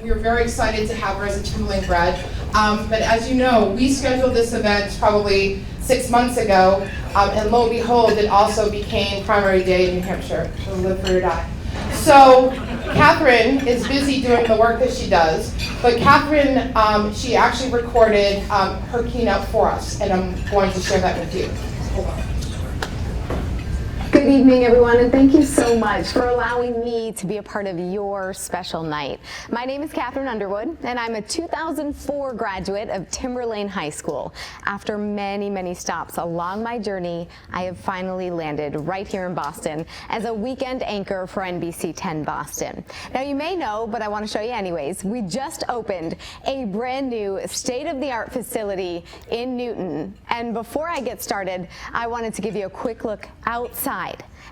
we're very excited to have her as a Timberlane grad. But as you know, we scheduled this event probably 6 months ago, and lo and behold, it also became primary day in New Hampshire, so live free or die. So Catherine is busy doing the work that she does, but Catherine, she actually recorded her keynote for us, and I'm going to share that with you. Hold on. Good evening, everyone, and thank you so much for allowing me to be a part of your special night. My name is Catherine Underwood, and I'm a 2004 graduate of Timberlane High School. After many, many stops along my journey, I have finally landed right here in Boston as a weekend anchor for NBC 10 Boston. Now, you may know, but I want to show you anyways, we just opened a brand new state-of-the-art facility in Newton. And before I get started, I wanted to give you a quick look outside.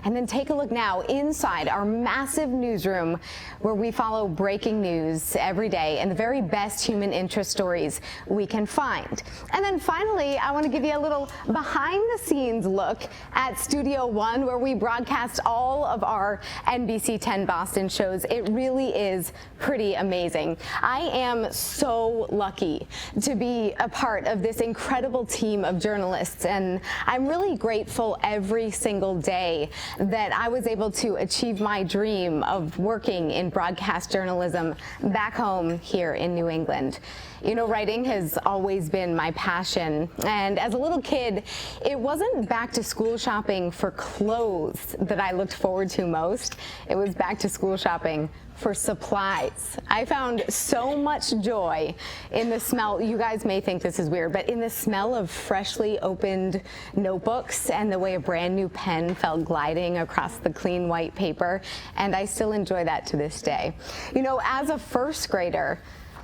And then take a look now inside our massive newsroom where we follow breaking news every day and the very best human interest stories we can find. And then finally, I want to give you a little behind the scenes look at Studio One, where we broadcast all of our NBC 10 Boston shows. It really is pretty amazing. I am so lucky to be a part of this incredible team of journalists, and I'm really grateful every single day that I was able to achieve my dream of working in broadcast journalism back home here in New England. You know, writing has always been my passion, and as a little kid, it wasn't back to school shopping for clothes that I looked forward to most. It was back to school shopping for supplies. I found so much joy in the smell. You guys may think this is weird, but in the smell of freshly opened notebooks and the way a brand new pen felt gliding across the clean white paper, and I still enjoy that to this day. You know, as a first grader,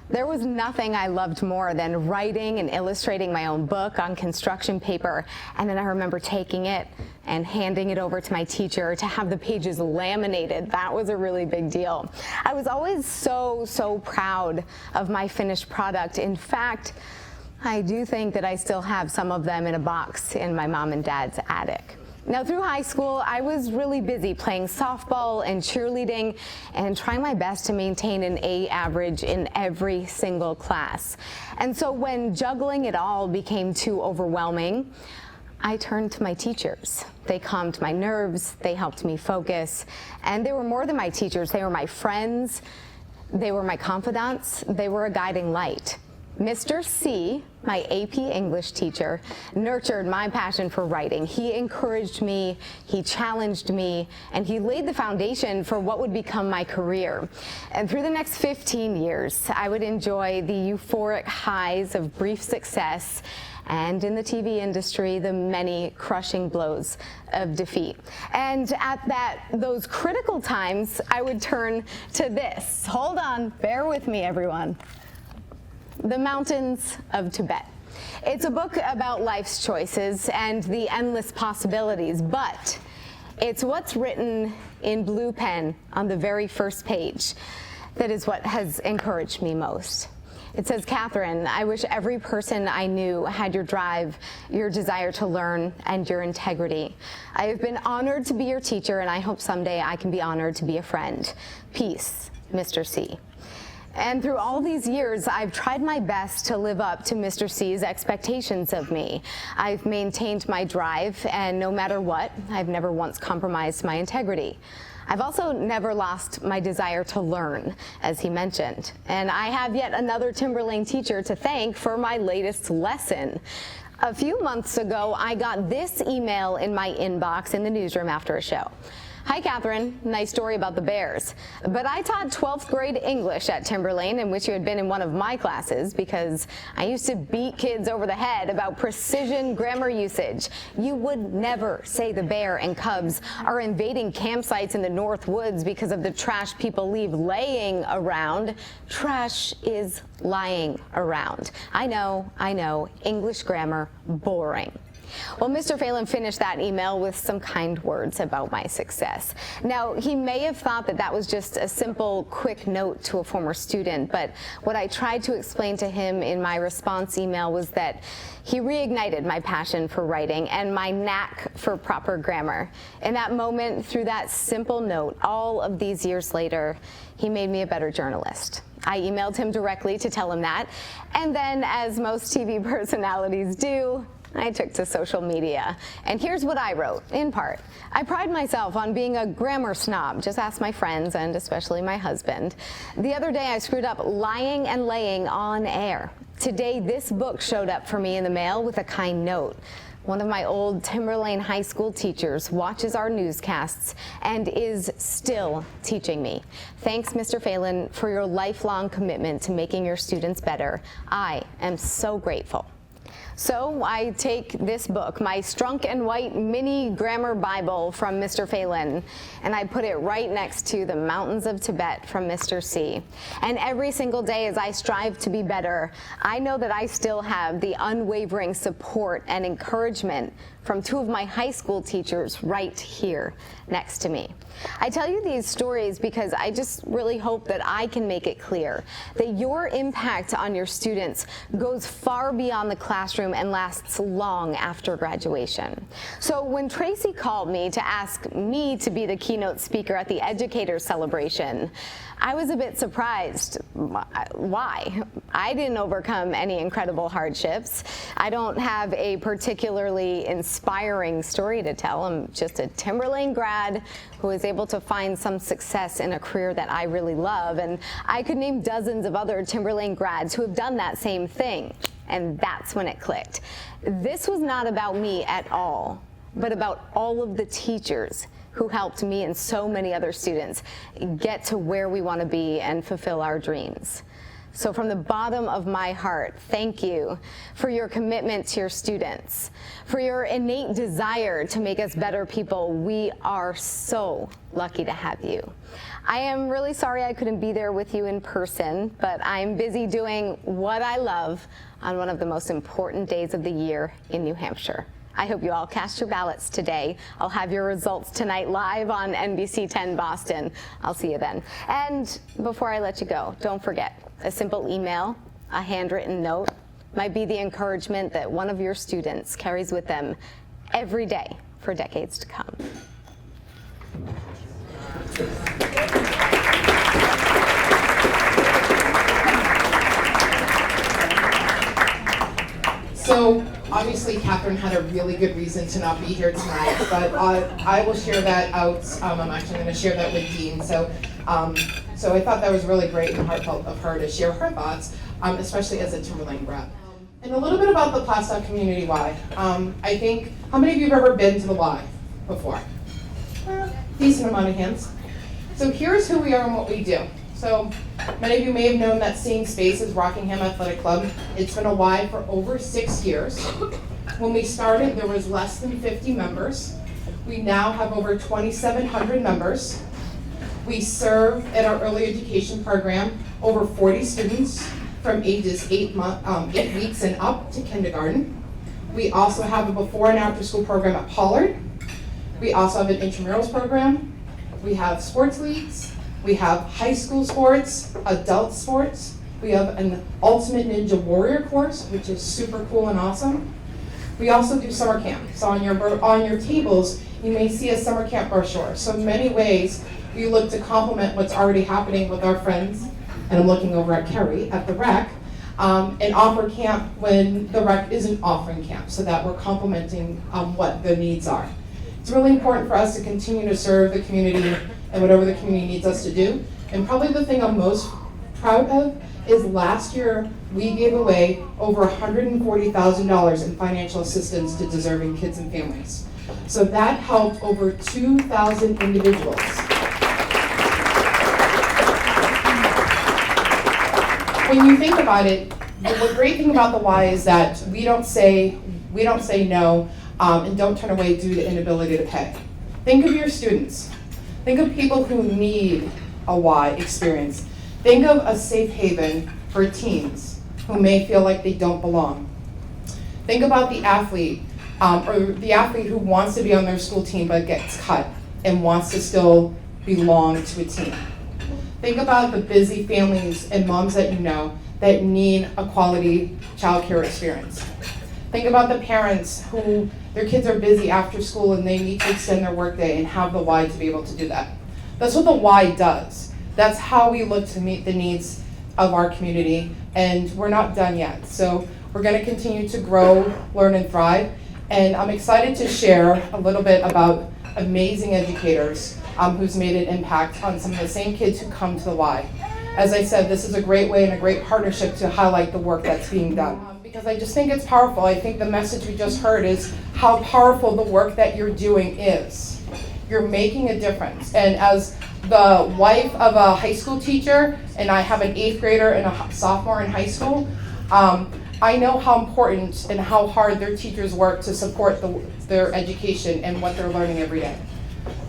there was nothing I loved more than writing and illustrating my own book on construction paper, and then I remember taking it and handing it over to my teacher to have the pages laminated. That was a really big deal. I was always so proud of my finished product. In fact, I do think that I still have some of them in a box in my mom and dad's attic. Now, through high school, I was really busy playing softball and cheerleading and trying my best to maintain an A average in every single class. And so when juggling it all became too overwhelming, I turned to my teachers. They calmed my nerves, they helped me focus, and they were more than my teachers. They were my friends, they were my confidants, they were a guiding light. Mr. C, my AP English teacher, nurtured my passion for writing. He encouraged me, he challenged me, and he laid the foundation for what would become my career. And through the next 15 years, I would enjoy the euphoric highs of brief success, and in the TV industry, the many crushing blows of defeat. And at those critical times, I would turn to this. Hold on, bear with me, everyone. The Mountains of Tibet. It's a book about life's choices and the endless possibilities, but it's what's written in blue pen on the very first page that is what has encouraged me most. It says, Catherine, I wish every person I knew had your drive, your desire to learn, and your integrity. I have been honored to be your teacher, and I hope someday I can be honored to be a friend. Peace, Mr. C. And through all these years, I've tried my best to live up to Mr. C's expectations of me. I've maintained my drive, and no matter what, I've never once compromised my integrity. I've also never lost my desire to learn, as he mentioned. And I have yet another Timberlane teacher to thank for my latest lesson. A few months ago, I got this email in my inbox in the newsroom after a show. Hi, Catherine. Nice story about the Bears. But I taught 12th grade English at Timberlane, in which you had been in one of my classes, because I used to beat kids over the head about precision grammar usage. You would never say the bear and cubs are invading campsites in the North Woods because of the trash people leave laying around. Trash is lying around. I know, English grammar, boring. Well, Mr. Phelan finished that email with some kind words about my success. Now, he may have thought that that was just a simple, quick note to a former student, but what I tried to explain to him in my response email was that he reignited my passion for writing and my knack for proper grammar. In that moment, through that simple note, all of these years later, he made me a better journalist. I emailed him directly to tell him that, and then, as most TV personalities do, I took to social media. And here's what I wrote, in part. I pride myself on being a grammar snob. Just ask my friends, and especially my husband. The other day I screwed up lying and laying on air. Today this book showed up for me in the mail with a kind note. One of my old Timberlane High School teachers watches our newscasts and is still teaching me. Thanks, Mr. Phelan, for your lifelong commitment to making your students better. I am so grateful. So I take this book, my Strunk and White mini grammar Bible from Mr. Phelan, and I put it right next to the Mountains of Tibet from Mr. C. And every single day as I strive to be better, I know that I still have the unwavering support and encouragement from two of my high school teachers right here next to me. I tell you these stories because I just really hope that I can make it clear that your impact on your students goes far beyond the classroom and lasts long after graduation. So when Tracy called me to ask me to be the keynote speaker at the Educators Celebration, I was a bit surprised. Why? I didn't overcome any incredible hardships. I don't have a particularly inspiring story to tell. I'm just a Timberlane grad who was able to find some success in a career that I really love. And I could name dozens of other Timberlane grads who have done that same thing. And that's when it clicked. This was not about me at all, but about all of the teachers who helped me and so many other students get to where we want to be and fulfill our dreams. So from the bottom of my heart, thank you for your commitment to your students, for your innate desire to make us better people. We are so lucky to have you. I am really sorry I couldn't be there with you in person, but I'm busy doing what I love on one of the most important days of the year in New Hampshire. I hope you all cast your ballots today. I'll have your results tonight live on NBC 10 Boston. I'll see you then. And before I let you go, don't forget, a simple email, a handwritten note might be the encouragement that one of your students carries with them every day for decades to come. So obviously Catherine had a really good reason to not be here tonight, but I will share that out. I'm actually going to share that with Dean. So I thought that was really great and heartfelt of her to share her thoughts, especially as a Timberlane grad. And a little bit about the Plaistow Community Y. I think, how many of you have ever been to the Y before? Decent amount of hands. So here's who we are and what we do. So many of you may have known that Seeing Space is Rockingham Athletic Club. It's been a Y for over 6 years. When we started, there was less than 50 members. We now have over 2,700 members. We serve at our early education program over 40 students from ages 8 weeks and up to kindergarten. We also have a before and after school program at Pollard. We also have an intramurals program. We have sports leagues. We have high school sports, adult sports. We have an Ultimate Ninja Warrior course, which is super cool and awesome. We also do summer camp. So on your tables, you may see a summer camp brochure. So in many ways, we look to complement what's already happening with our friends, and I'm looking over at Kerry at the rec, and offer camp when the rec isn't offering camp, so that we're complementing what the needs are. It's really important for us to continue to serve the community and whatever the community needs us to do. And probably the thing I'm most proud of is last year we gave away over $140,000 in financial assistance to deserving kids and families. So that helped over 2,000 individuals. When you think about it, the great thing about the Y is that we don't say no and don't turn away due to inability to pay. Think of your students. Think of people who need a Y experience. Think of a safe haven for teens who may feel like they don't belong. Think about the athlete, or the athlete who wants to be on their school team but gets cut and wants to still belong to a team. Think about the busy families and moms that you know that need a quality childcare experience. Think about the parents who their kids are busy after school and they need to extend their workday and have the Y to be able to do that. That's what the Y does. That's how we look to meet the needs of our community, and we're not done yet. So we're going to continue to grow, learn, and thrive. And I'm excited to share a little bit about amazing educators who's made an impact on some of the same kids who come to the Y. As I said, this is a great way and a great partnership to highlight the work that's being done. Because I just think it's powerful. I think the message we just heard is how powerful the work that you're doing is. You're making a difference. And as the wife of a high school teacher, and I have an 8th grader and a sophomore in high school, I know how important and how hard their teachers work to support their education and what they're learning every day.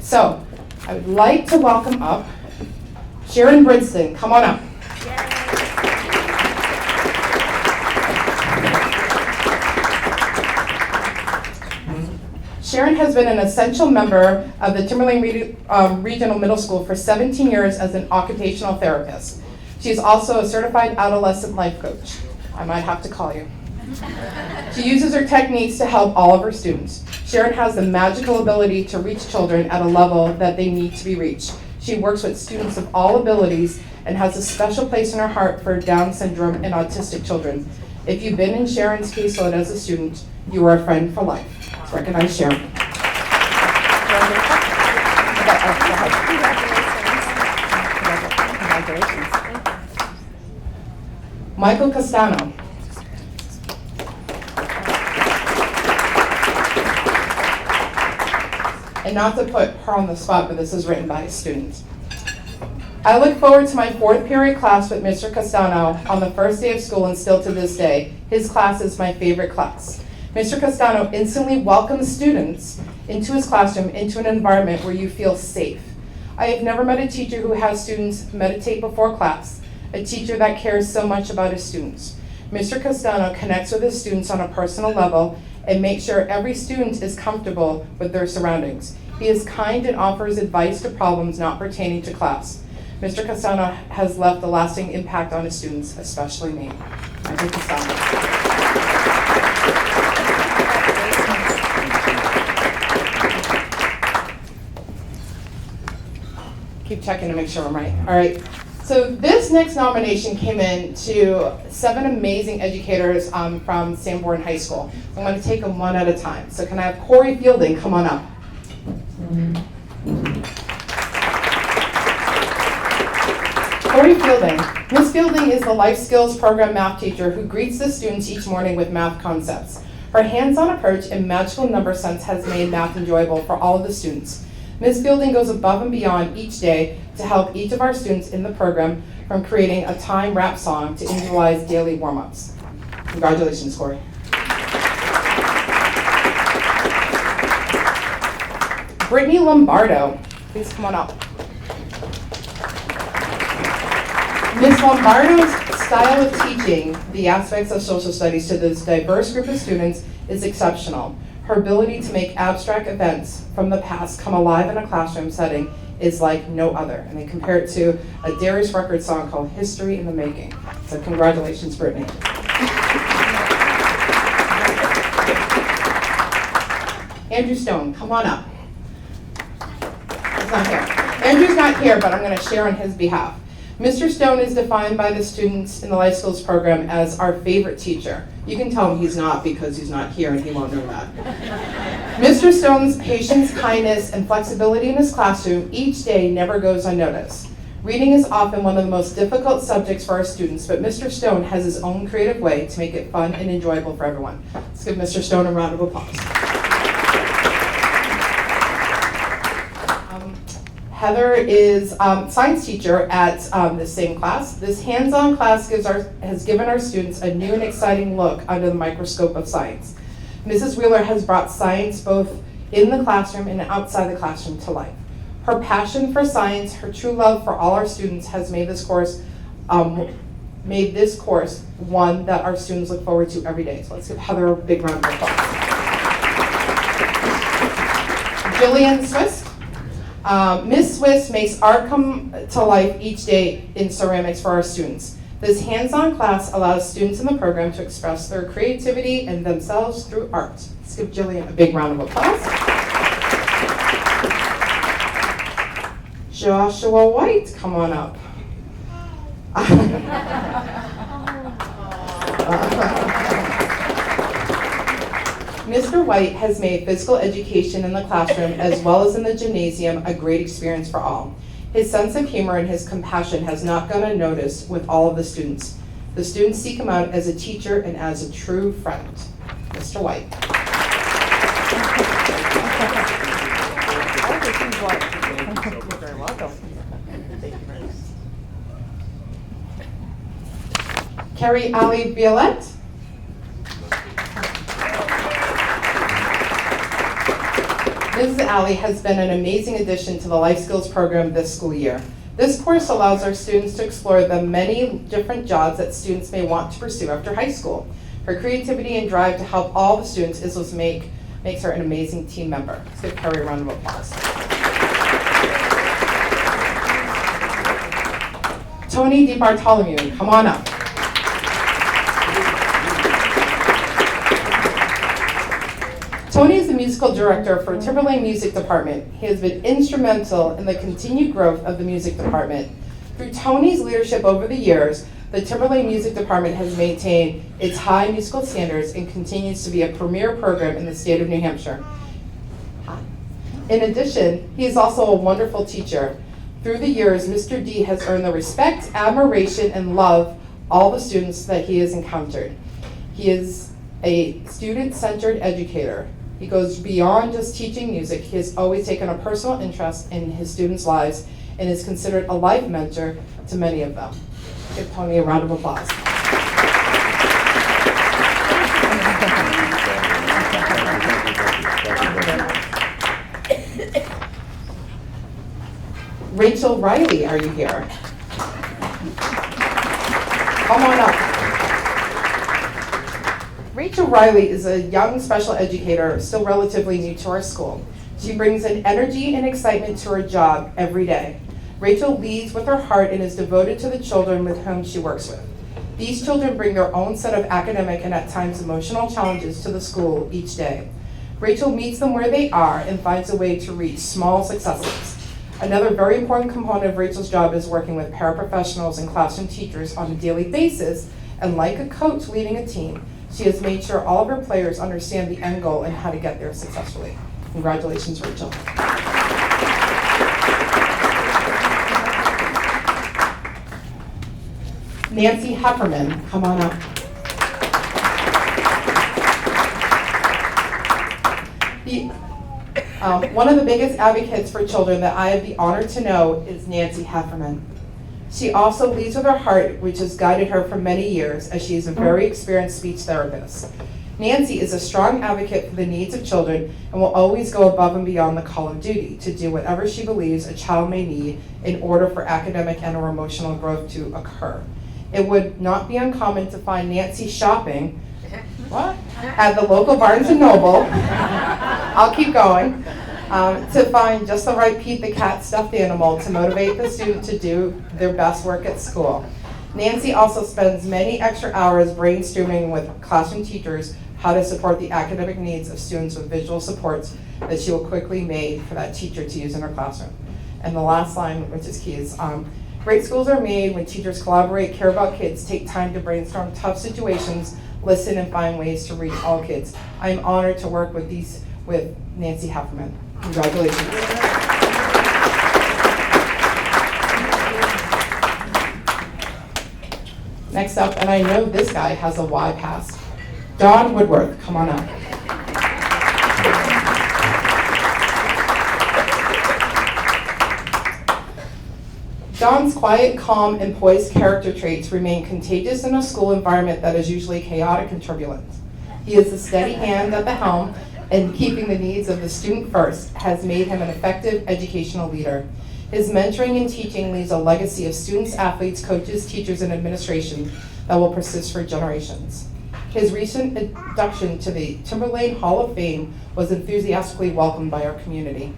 So I would like to welcome up Sharon Brinston. Come on up. Sharon has been an essential member of the Timberlane Regional Middle School for 17 years as an occupational therapist. She is also a certified adolescent life coach. I might have to call you. She uses her techniques to help all of her students. Sharon has the magical ability to reach children at a level that they need to be reached. She works with students of all abilities and has a special place in her heart for Down syndrome and autistic children. If you've been in Sharon's caseload as a student, you are a friend for life. Let's recognize Sharon. Michael Castano. And not to put her on the spot, but this is written by a student. I look forward to my 4th period class with Mr. Castano on the first day of school and still to this day. His class is my favorite class. Mr. Castano instantly welcomes students into his classroom, into an environment where you feel safe. I have never met a teacher who has students meditate before class, a teacher that cares so much about his students. Mr. Castano connects with his students on a personal level and makes sure every student is comfortable with their surroundings. He is kind and offers advice to problems not pertaining to class. Mr. Castano has left a lasting impact on his students, especially me. Michael Castano. Keep checking to make sure I'm right. All right. So this next nomination came in to 7 amazing educators from Sanborn High School. I'm going to take them one at a time. So can I have Corey Fielding come on up? Corey Fielding. Miss Fielding is the Life Skills Program math teacher who greets the students each morning with math concepts. Her hands-on approach and magical number sense has made math enjoyable for all of the students. Ms. Fielding goes above and beyond each day to help each of our students in the program, from creating a time rap song to individualized daily warm-ups. Congratulations, Corey. Brittany Lombardo, please come on up. Ms. Lombardo's style of teaching the aspects of social studies to this diverse group of students is exceptional. Her ability to make abstract events from the past come alive in a classroom setting is like no other. And they compare it to a Darius Rucker song called History in the Making. So congratulations, Brittany. Andrew Stone, come on up. He's not here. Andrew's not here, but I'm going to share on his behalf. Mr. Stone is defined by the students in the Life Skills program as our favorite teacher. You can tell him he's not because he's not here and he won't know that. Mr. Stone's patience, kindness, and flexibility in his classroom each day never goes unnoticed. Reading is often one of the most difficult subjects for our students, but Mr. Stone has his own creative way to make it fun and enjoyable for everyone. Let's give Mr. Stone a round of applause. Heather is science teacher at this same class. This hands-on class has given our students a new and exciting look under the microscope of science. Mrs. Wheeler has brought science both in the classroom and outside the classroom to life. Her passion for science, her true love for all our students has made this course one that our students look forward to every day. So let's give Heather a big round of applause. Jillian Swiss. Ms. Swiss makes art come to life each day in ceramics for our students. This hands-on class allows students in the program to express their creativity and themselves through art. Let's give Jillian a big round of applause. Joshua White, come on up. Mr. White has made physical education in the classroom as well as in the gymnasium a great experience for all. His sense of humor and his compassion has not gone unnoticed with all of the students. The students seek him out as a teacher and as a true friend. Mr. White. You're very welcome. Thank you very much. Carrie Ali Violette. Mrs. Ali has been an amazing addition to the Life Skills program this school year. This course allows our students to explore the many different jobs that students may want to pursue after high school. Her creativity and drive to help all the students is what makes her an amazing team member. Let's give Carrie a round of applause. Tony DiBartolomeo, come on up. Tony is the musical director for Timberlane Music Department. He has been instrumental in the continued growth of the music department. Through Tony's leadership over the years, the Timberlane Music Department has maintained its high musical standards and continues to be a premier program in the state of New Hampshire. In addition, he is also a wonderful teacher. Through the years, Mr. D has earned the respect, admiration, and love all the students that he has encountered. He is a student-centered educator. He goes beyond just teaching music. He has always taken a personal interest in his students' lives and is considered a life mentor to many of them. Give Tony a round of applause. Rachel Riley, are you here? Come on up. Rachel Riley is a young special educator, still relatively new to our school. She brings an energy and excitement to her job every day. Rachel leads with her heart and is devoted to the children with whom she works with. These children bring their own set of academic and at times emotional challenges to the school each day. Rachel meets them where they are and finds a way to reach small successes. Another very important component of Rachel's job is working with paraprofessionals and classroom teachers on a daily basis, and like a coach leading a team, she has made sure all of her players understand the end goal and how to get there successfully. Congratulations, Rachel. Nancy Hefferman, come on up. One of the biggest advocates for children that I have the honor to know is Nancy Hefferman. She also leads with her heart, which has guided her for many years, as she is a very experienced speech therapist. Nancy is a strong advocate for the needs of children and will always go above and beyond the call of duty to do whatever she believes a child may need in order for academic and or emotional growth to occur. It would not be uncommon to find Nancy shopping at the local Barnes & Noble. I'll keep going. To find just the right Pete the Cat stuffed animal to motivate the student to do their best work at school. Nancy also spends many extra hours brainstorming with classroom teachers how to support the academic needs of students with visual supports that she will quickly make for that teacher to use in her classroom. And the last line, which is key, is great schools are made when teachers collaborate, care about kids, take time to brainstorm tough situations, listen, and find ways to reach all kids. I am honored to work with Nancy Hefferman. Congratulations. Next up, and I know this guy has a Y pass. Don Woodworth, come on up. Don's quiet, calm, and poised character traits remain contagious in a school environment that is usually chaotic and turbulent. He is a steady hand at the helm, and keeping the needs of the student first has made him an effective educational leader. His mentoring and teaching leaves a legacy of students, athletes, coaches, teachers, and administration that will persist for generations. His recent induction to the Timberlane Hall of Fame was enthusiastically welcomed by our community.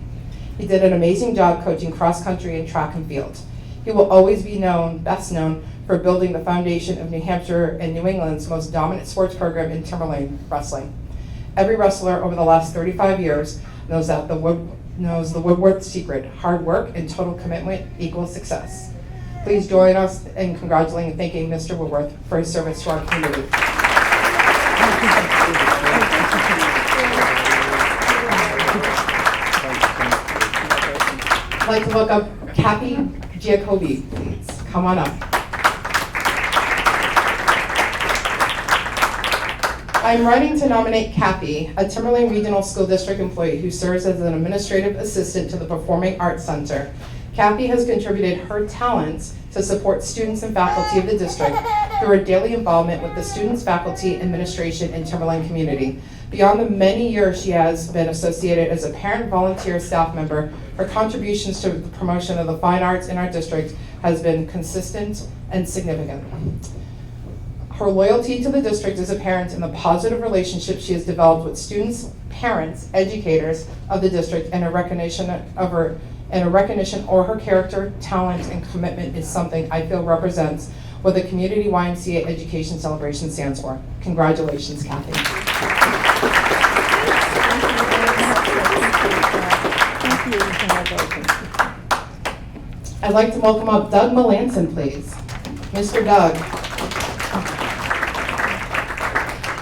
He did an amazing job coaching cross country and track and field. He will always be best known for building the foundation of New Hampshire and New England's most dominant sports program in Timberlane wrestling. Every wrestler over the last 35 years knows the Woodworth secret: hard work and total commitment equals success. Please join us in congratulating and thanking Mr. Woodworth for his service to our community. I'd like to look up Kathy Giacobi, please. Come on up. I'm writing to nominate Kathy, a Timberlane Regional School District employee who serves as an administrative assistant to the Performing Arts Center. Kathy has contributed her talents to support students and faculty of the district through her daily involvement with the students, faculty, administration, and Timberlane community. Beyond the many years she has been associated as a parent volunteer staff member, her contributions to the promotion of the fine arts in our district has been consistent and significant. Her loyalty to the district is apparent in the positive relationship she has developed with students, parents, educators of the district, and a recognition or her character, talent, and commitment is something I feel represents what the Community YMCA Education Celebration stands for. Congratulations, Kathy. Thank you. Congratulations. I'd like to welcome up Doug Melanson, please. Mr. Doug.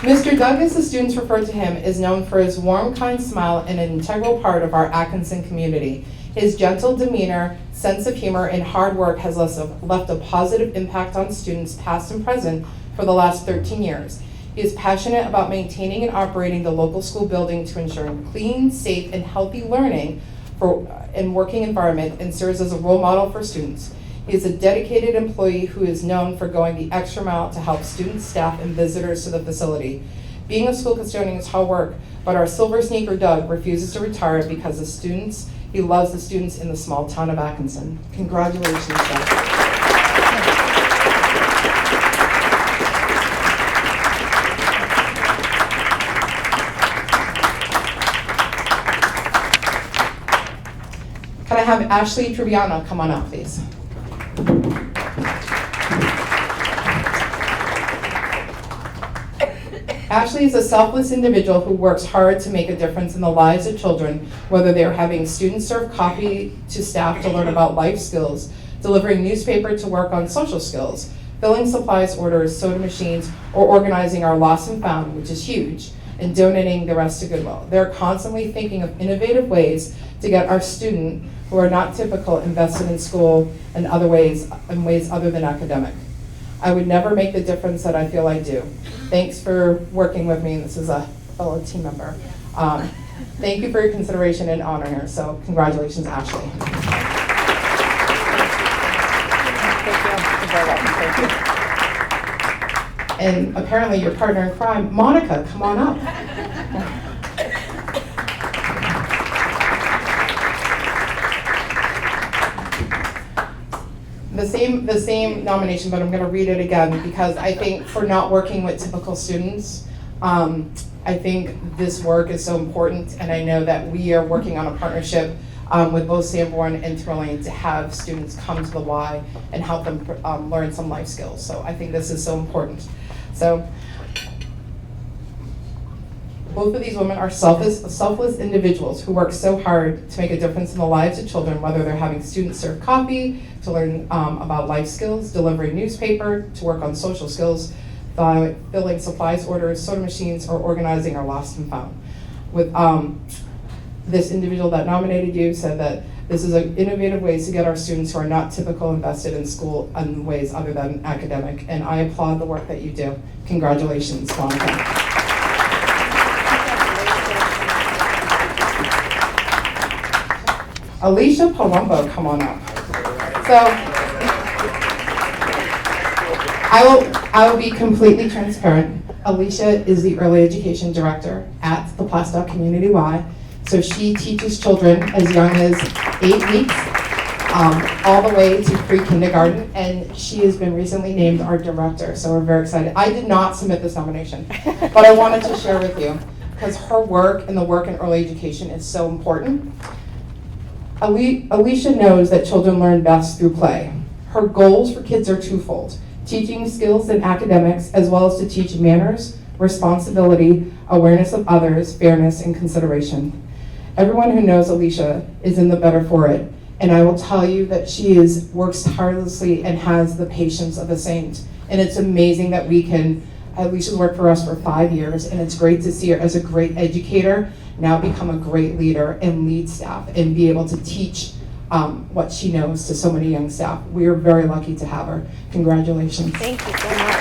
Mr. Doug, as the students refer to him, is known for his warm, kind smile and an integral part of our Atkinson community. His gentle demeanor, sense of humor, and hard work has left a positive impact on students past and present for the last 13 years. He is passionate about maintaining and operating the local school building to ensure clean, safe, and healthy learning and working environment, and serves as a role model for students. He is a dedicated employee who is known for going the extra mile to help students, staff, and visitors to the facility. Being a school custodian is hard work, but our silver sneaker Doug refuses to retire because he loves the students in the small town of Atkinson. Congratulations, Doug. Can I have Ashley Triviano come on up, please? Ashley is a selfless individual who works hard to make a difference in the lives of children, whether they're having students serve coffee to staff to learn about life skills, delivering newspaper to work on social skills, filling supplies orders, soda machines, or organizing our lost and found, which is huge, and donating the rest to Goodwill. They're constantly thinking of innovative ways to get our students who are not typical invested in school in ways other than academic. I would never make the difference that I feel I do. Thanks for working with me. This is a fellow team member. Thank you for your consideration and honoring her. So congratulations, Ashley. Thank you. And apparently your partner in crime, Monica, come on up. The same nomination, but I'm going to read it again because I think for not working with typical students, I think this work is so important, and I know that we are working on a partnership with both Sanborn and Timberlane to have students come to the Y and help them learn some life skills. So I think this is so important. So both of these women are selfless individuals who work so hard to make a difference in the lives of children, whether they're having students serve coffee, to learn about life skills, delivering newspaper, to work on social skills, filling supplies orders, soda machines, or organizing our lost and found. With this individual that nominated you said that this is an innovative ways to get our students who are not typical invested in school in ways other than academic, and I applaud the work that you do. Congratulations, Monica. Alicia Palumbo, come on up. So, I will be completely transparent. Alicia is the early education director at the Plaistow Community Y. So she teaches children as young as 8 weeks, all the way to pre-kindergarten, and she has been recently named our director, so we're very excited. I did not submit this nomination, but I wanted to share with you, because her work and the work in early education is so important. Alicia knows that children learn best through play. Her goals for kids are twofold: teaching skills in academics, as well as to teach manners, responsibility, awareness of others, fairness, and consideration. Everyone who knows Alicia is in the better for it, And I will tell you that she works tirelessly and has the patience of a saint. And it's amazing that Alicia's worked for us for 5 years, and it's great to see her as a great educator now become a great leader and lead staff and be able to teach what she knows to so many young staff. We are very lucky to have her. Congratulations. Thank you so much.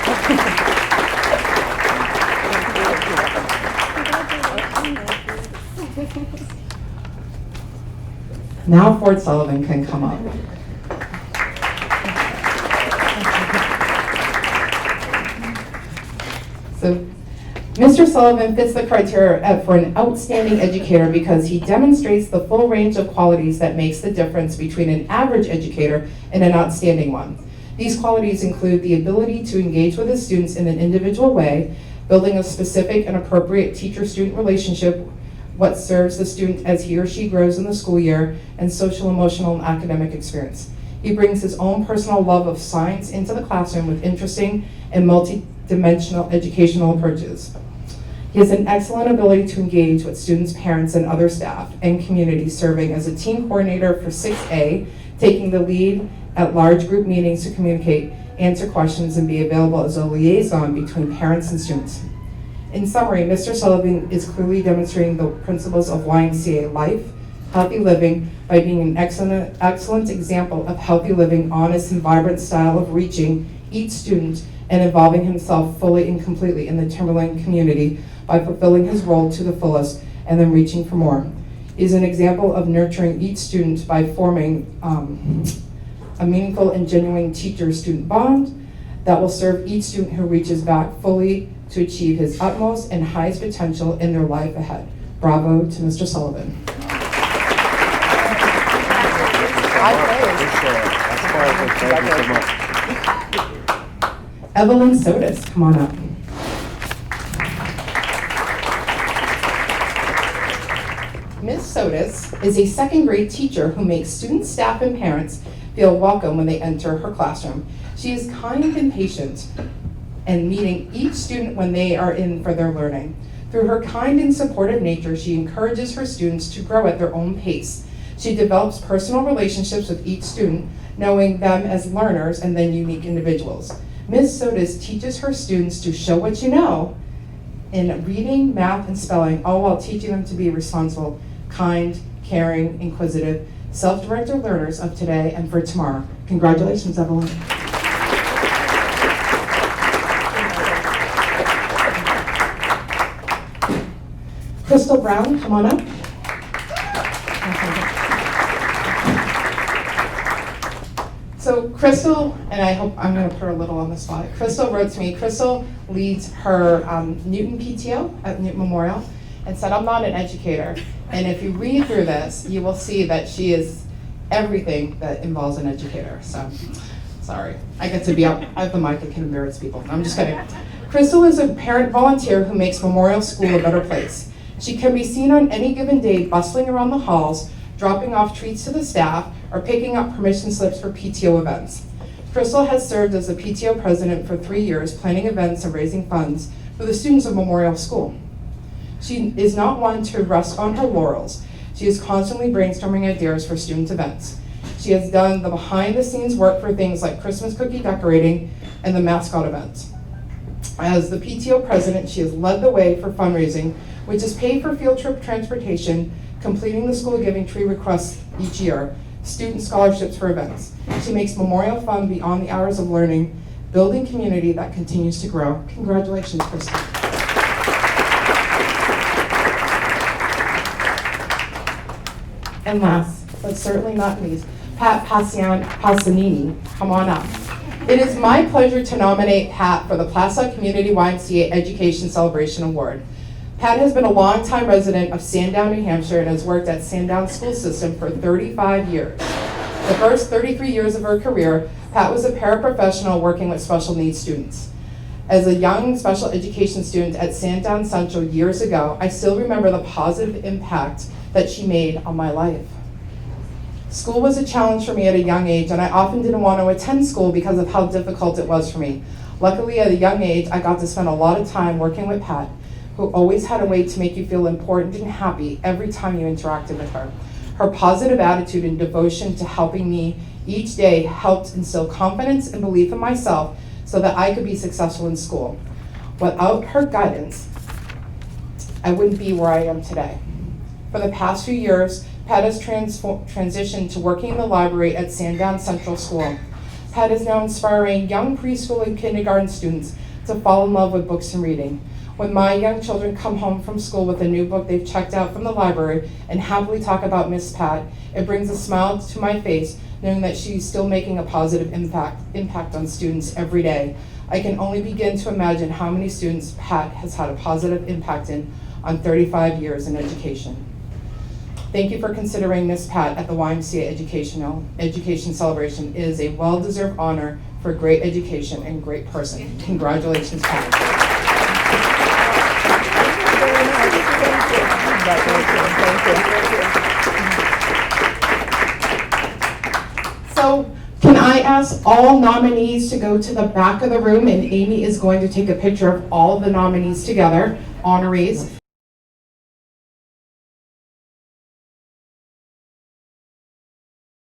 Now Ford Sullivan can come up. So, Mr. Sullivan fits the criteria for an outstanding educator because he demonstrates the full range of qualities that makes the difference between an average educator and an outstanding one. These qualities include the ability to engage with his students in an individual way, building a specific and appropriate teacher-student relationship, what serves the student as he or she grows in the school year, and social, emotional, and academic experience. He brings his own personal love of science into the classroom with interesting and multi-dimensional educational approaches. He has an excellent ability to engage with students, parents, and other staff and community, serving as a team coordinator for 6A, taking the lead at large group meetings to communicate, answer questions, and be available as a liaison between parents and students. In summary, Mr. Sullivan is clearly demonstrating the principles of YMCA life, healthy living, by being an excellent example of healthy living, honest and vibrant style of reaching each student and involving himself fully and completely in the Timberland community by fulfilling his role to the fullest and then reaching for more. He is an example of nurturing each student by forming a meaningful and genuine teacher-student bond that will serve each student who reaches back fully to achieve his utmost and highest potential in their life ahead. Bravo to Mr. Sullivan. Evelyn Sotis, come on up. Ms. Sotis is a second grade teacher who makes students, staff, and parents feel welcome when they enter her classroom. She is kind and patient and meeting each student when they are in for their learning. Through her kind and supportive nature, she encourages her students to grow at their own pace. She develops personal relationships with each student, knowing them as learners and then unique individuals. Ms. Sotis teaches her students to show what you know in reading, math, and spelling, all while teaching them to be responsible, kind, caring, inquisitive, self-directed learners of today and for tomorrow. Congratulations, Evelyn. Crystal Brown, come on up. So Crystal, and I hope I'm going to put her a little on the spot. Crystal wrote to me. Crystal leads her Newton PTO at Newton Memorial and said, I'm not an educator. And if you read through this, you will see that she is everything that involves an educator. So, sorry. I get to be out. I have the mic, I can embarrass people. I'm just kidding. Crystal is a parent volunteer who makes Memorial School a better place. She can be seen on any given day bustling around the halls, dropping off treats to the staff, or picking up permission slips for PTO events. Crystal has served as the PTO president for 3 years, planning events and raising funds for the students of Memorial School. She is not one to rest on her laurels. She is constantly brainstorming ideas for student events. She has done the behind-the-scenes work for things like Christmas cookie decorating and the mascot events. As the PTO president, she has led the way for fundraising, which is paid for field trip transportation, completing the school giving tree requests each year, student scholarships for events. She makes Memorial fun beyond the hours of learning, building community that continues to grow. Congratulations, Crystal. And last, but certainly not least, Pat Passanini, come on up. It is my pleasure to nominate Pat for the Plaistow Community YMCA Education Celebration Award. Pat has been a longtime resident of Sandown, New Hampshire, and has worked at Sandown School System for 35 years. The first 33 years of her career, Pat was a paraprofessional working with special needs students. As a young special education student at Sandown Central years ago, I still remember the positive impact that she made on my life. School was a challenge for me at a young age, and I often didn't want to attend school because of how difficult it was for me. Luckily, at a young age, I got to spend a lot of time working with Pat, who always had a way to make you feel important and happy every time you interacted with her. Her positive attitude and devotion to helping me each day helped instill confidence and belief in myself so that I could be successful in school. Without her guidance, I wouldn't be where I am today. For the past few years, Pat has transitioned to working in the library at Sandown Central School. Pat is now inspiring young preschool and kindergarten students to fall in love with books and reading. When my young children come home from school with a new book they've checked out from the library and happily talk about Miss Pat, it brings a smile to my face knowing that she's still making a positive impact on students every day. I can only begin to imagine how many students Pat has had a positive impact on 35 years in education. Thank you for considering Miss Pat at the YMCA Education Celebration. It is a well-deserved honor for great education and great person. Congratulations, Pat. So, can I ask all nominees to go to the back of the room, and Amy is going to take a picture of all of the nominees together, honorees.